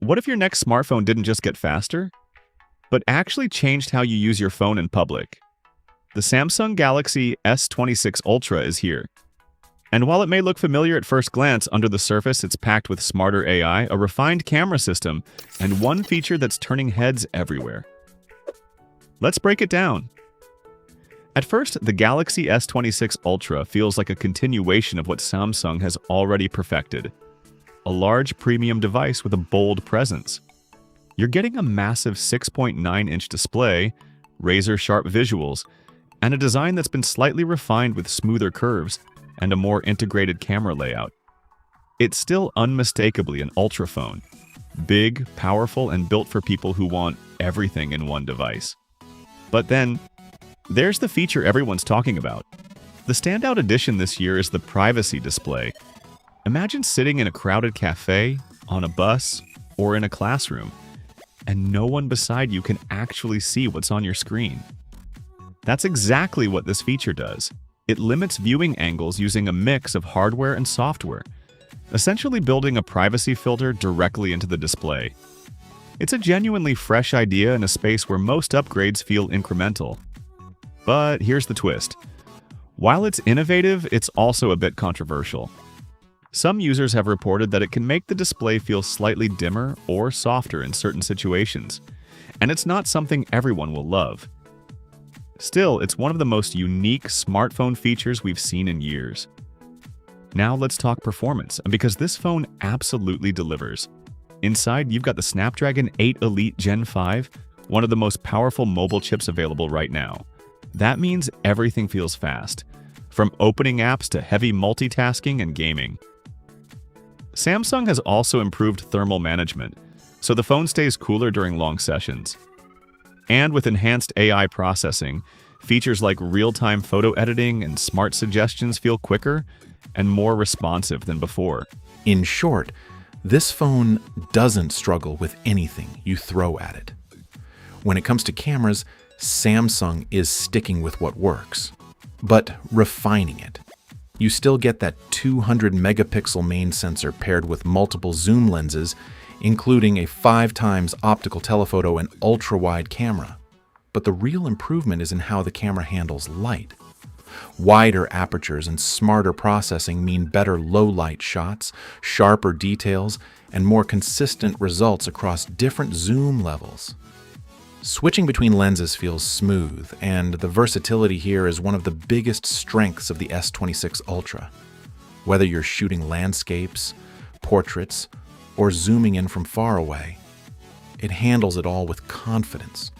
What if your next smartphone didn't just get faster, but actually changed how you use your phone in public? The Samsung Galaxy S26 Ultra is here. And while it may look familiar at first glance, under the surface it's packed with smarter AI, a refined camera system, and one feature that's turning heads everywhere. Let's break it down. At first, the Galaxy S26 Ultra feels like a continuation of what Samsung has already perfected. A large premium device with a bold presence. You're getting a massive 6.9-inch display, razor-sharp visuals, and a design that's been slightly refined with smoother curves and a more integrated camera layout. It's still unmistakably an Ultra phone. Big, powerful, and built for people who want everything in one device. But then, there's the feature everyone's talking about. The standout addition this year is the privacy display. Imagine sitting in a crowded cafe, on a bus, or in a classroom, and no one beside you can actually see what's on your screen. That's exactly what this feature does. It limits viewing angles using a mix of hardware and software, essentially building a privacy filter directly into the display. It's a genuinely fresh idea in a space where most upgrades feel incremental. But here's the twist. While it's innovative, it's also a bit controversial. Some users have reported that it can make the display feel slightly dimmer or softer in certain situations, and it's not something everyone will love. Still, it's one of the most unique smartphone features we've seen in years. Now let's talk performance, because this phone absolutely delivers. Inside, you've got the Snapdragon 8 Elite Gen 5, one of the most powerful mobile chips available right now. That means everything feels fast, from opening apps to heavy multitasking and gaming. Samsung has also improved thermal management, so the phone stays cooler during long sessions. And with enhanced AI processing, features like real-time photo editing and smart suggestions feel quicker and more responsive than before. In short, this phone doesn't struggle with anything you throw at it. When it comes to cameras, Samsung is sticking with what works, but refining it. You still get that 200 megapixel main sensor paired with multiple zoom lenses, including a 5x optical telephoto and ultra-wide camera. But the real improvement is in how the camera handles light. Wider apertures and smarter processing mean better low-light shots, sharper details, and more consistent results across different zoom levels. Switching between lenses feels smooth, and the versatility here is one of the biggest strengths of the S26 Ultra. Whether you're shooting landscapes, portraits, or zooming in from far away, it handles it all with confidence.